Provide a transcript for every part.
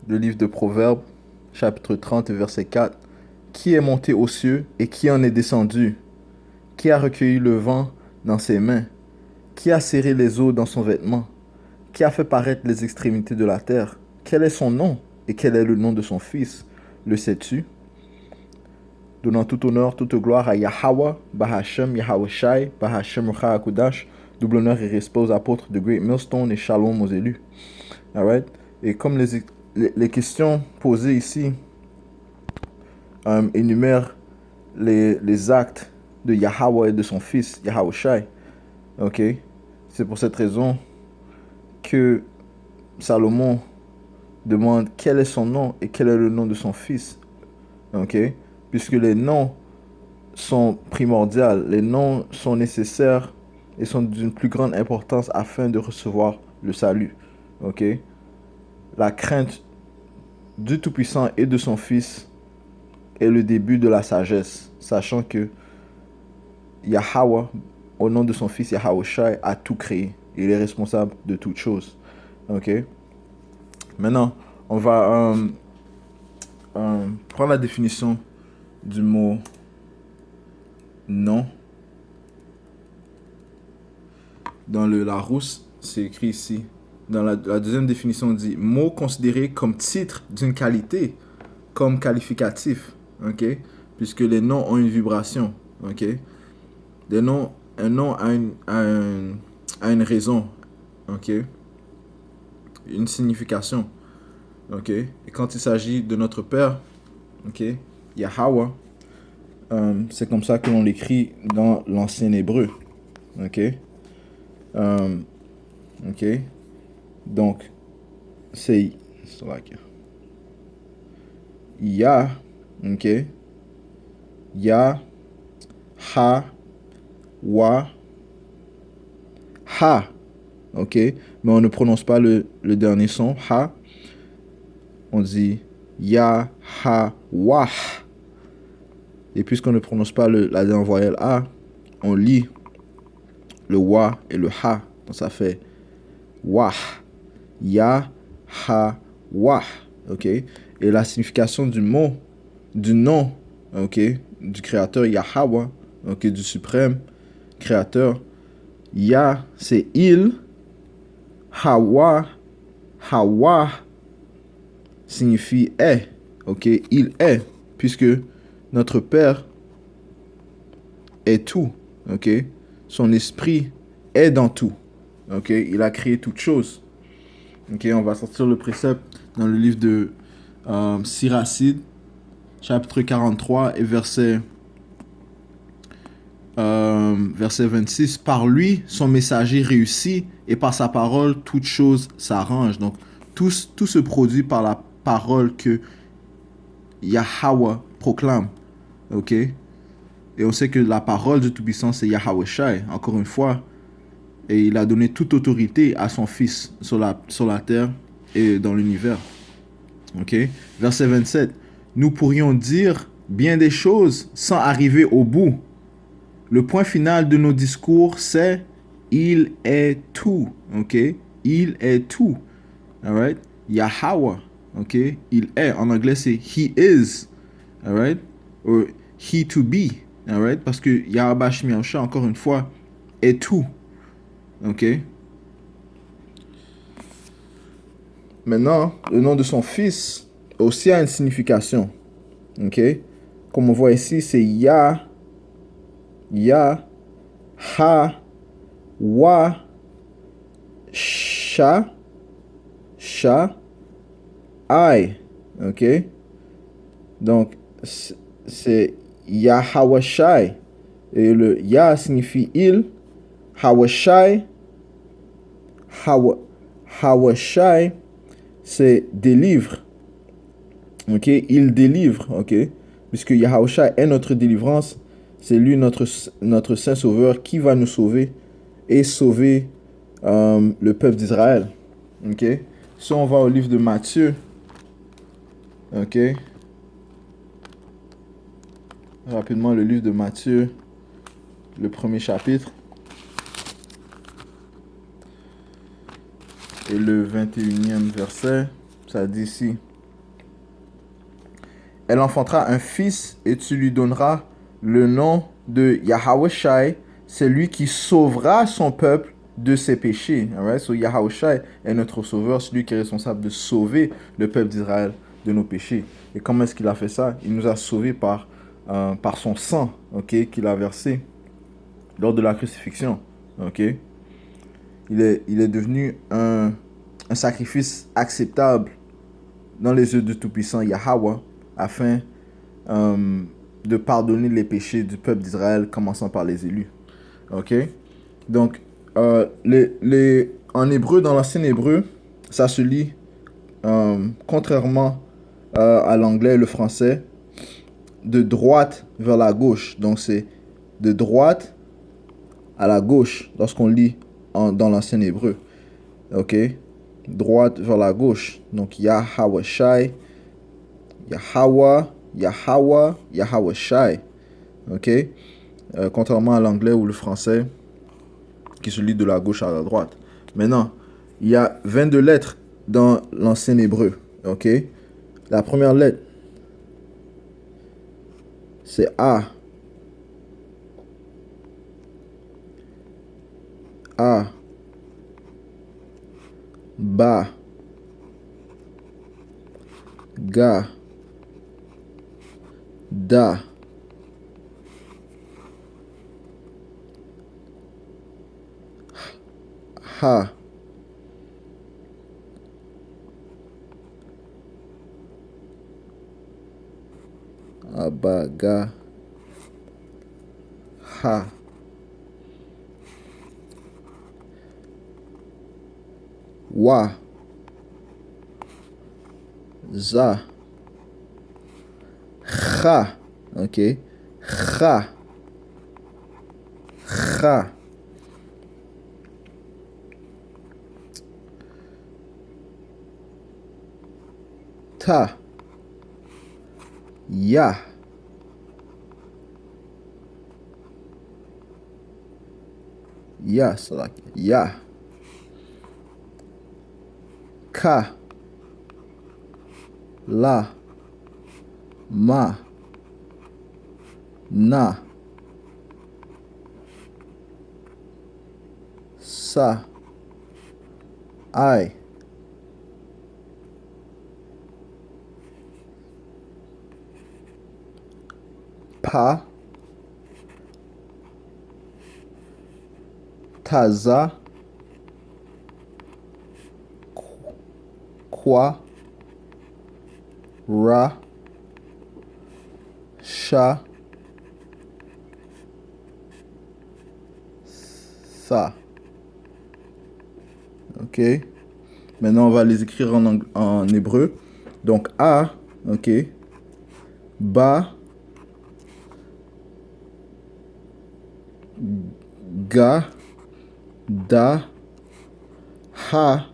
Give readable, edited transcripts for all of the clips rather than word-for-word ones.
le livre de Proverbes, chapitre 30, verset 4. Qui est monté aux cieux et qui en est descendu? Qui a recueilli le vent dans ses mains? Qui a serré les eaux dans son vêtement? Qui a fait paraître les extrémités de la terre? Quel est son nom et quel est le nom de son fils? Le sais-tu? Donnant tout honneur, toute gloire à Yahweh, Bahashem, Yahweh Shai, Bahashem Rucha Hakudash, double honneur et respect aux apôtres de Great Millstone et Shalom aux élus. Alright? Et comme les questions posées ici énumèrent les actes de Yahweh et de son fils, Yahweh Shai, ok? C'est pour cette raison que Salomon demande quel est son nom et quel est le nom de son fils, ok? Puisque les noms sont primordiaux, les noms sont nécessaires et sont d'une plus grande importance afin de recevoir le salut, ok? La crainte du Tout-Puissant et de son Fils est le début de la sagesse, sachant que Yahweh, au nom de son Fils Yahweh Shai, a tout créé. Il est responsable de toutes choses. Ok? Maintenant, on va prendre la définition du mot nom. Dans le Larousse, c'est écrit ici. Dans la deuxième définition, on dit mot considéré comme titre d'une qualité, comme qualificatif, ok? Puisque les noms ont une vibration, ok? Un nom a une raison, ok? Une signification, ok? Et quand il s'agit de notre Père, ok? Yahweh, c'est comme ça que l'on l'écrit dans l'ancien hébreu, ok? Ok? Donc, c'est like Ya, ok? Ya, Ha, Wa, Ha, ok? Mais on ne prononce pas le dernier son, Ha. On dit Ya, Ha, Wa. Et puisqu'on ne prononce pas la dernière voyelle A, on lit le Wa et le Ha. Donc ça fait Wah. Ya, Ha, Wah. Ok? Et la signification du mot, du nom, ok? Du créateur Yahweh, ok? Du suprême créateur. Ya, c'est il. Hawa, Hawa signifie est, ok? Il est, puisque notre Père est tout, ok? Son esprit est dans tout, ok? Il a créé toutes choses. Ok, on va sortir le précepte dans le livre de Siracide, chapitre 43 et verset 26. Par lui, son messager réussit et par sa parole, toute chose s'arrange. Donc, tout se produit par la parole que Yahweh proclame. Ok? Et on sait que la parole du Tout-Puissant, c'est Yahweh Shai, encore une fois. Et il a donné toute autorité à son Fils sur la terre et dans l'univers. Ok? Verset 27. Nous pourrions dire bien des choses sans arriver au bout. Le point final de nos discours, c'est il est tout. Ok? Il est tout. Alright? Yahweh. Ok? Il est. En anglais, c'est he is. Alright? Or he to be. Alright? Parce que Yahweh Shemiyahu, encore une fois, est tout. Ok? Maintenant, le nom de son fils aussi a une signification. Ok? Comme on voit ici, c'est Ya, Ha, Wa, Sha, I. Ok? Donc, c'est Yahawashai. Et le Ya signifie il. Hawashai. Hawashai, c'est délivre. Ok? Il délivre. Ok? Puisque Yahawashai est notre délivrance. C'est lui notre Saint Sauveur qui va nous sauver et sauver le peuple d'Israël. Ok? Si on va au livre de Matthieu, ok? Rapidement, le livre de Matthieu, le premier chapitre, et le 21e verset, ça dit ici. Elle enfantera un fils et tu lui donneras le nom de Yahweh, c'est lui qui sauvera son peuple de ses péchés. Alright? So Yahweh est notre sauveur, celui qui est responsable de sauver le peuple d'Israël de nos péchés. Et comment est-ce qu'il a fait ça? Il nous a sauvés par son sang, ok, qu'il a versé lors de la crucifixion. Ok? Il est devenu un sacrifice acceptable dans les yeux du Tout-Puissant Yahweh afin de pardonner les péchés du peuple d'Israël, commençant par les élus. Ok? Donc, en hébreu, dans l'ancien hébreu, ça se lit, contrairement à l'anglais et le français, de droite vers la gauche. Donc, c'est de droite à la gauche lorsqu'on lit dans l'ancien hébreu. Ok? Droite vers la gauche. Donc, Yahweh Shai, Yahweh, Yahweh, Yahweh Shai. Ok? Contrairement à l'anglais ou le français qui se lit de la gauche à la droite. Maintenant, il y a 22 lettres dans l'ancien hébreu. Ok? La première lettre, c'est A. A. Ba. Ga. Da. Ha. Aba. Ga. Ha. Wa. Za. Cha. Ok? Cha. Cha. Ta. Ya. Ya, c'est là. Ya. Ka. La. Ma. Na. Sa. Ai. Pa. Taza. Kwa. Ra. Sha. Sa. Ok. Maintenant, on va les écrire en hébreu. Donc, A. Ok. Ba. Ga. Da. Ha.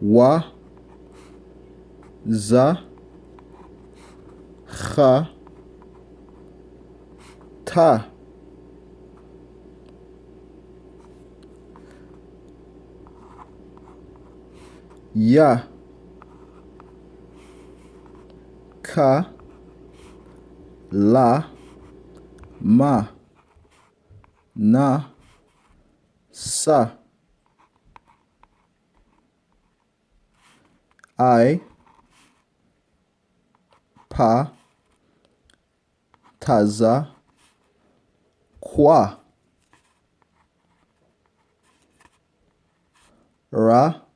Wa. Za. Cha. Ta. Ya. Ka. La. Ma. Na. Sa. Ai. Pa. Taza. Kwa. Ra.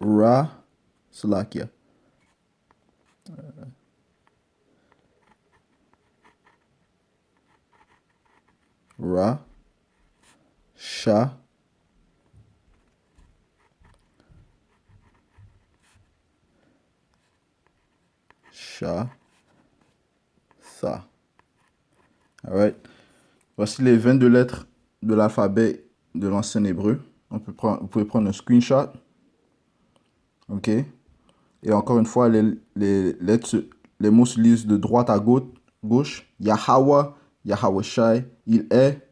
Ra. Salakia. Ra. Sha. Sha. Sa. Alright. Voici les 22 lettres de l'alphabet de l'ancien hébreu. Vous pouvez prendre un screenshot. Ok. Et encore une fois, les lettres, les mots se lisent de droite à gauche. Yahweh, Yahweh Shai, il est,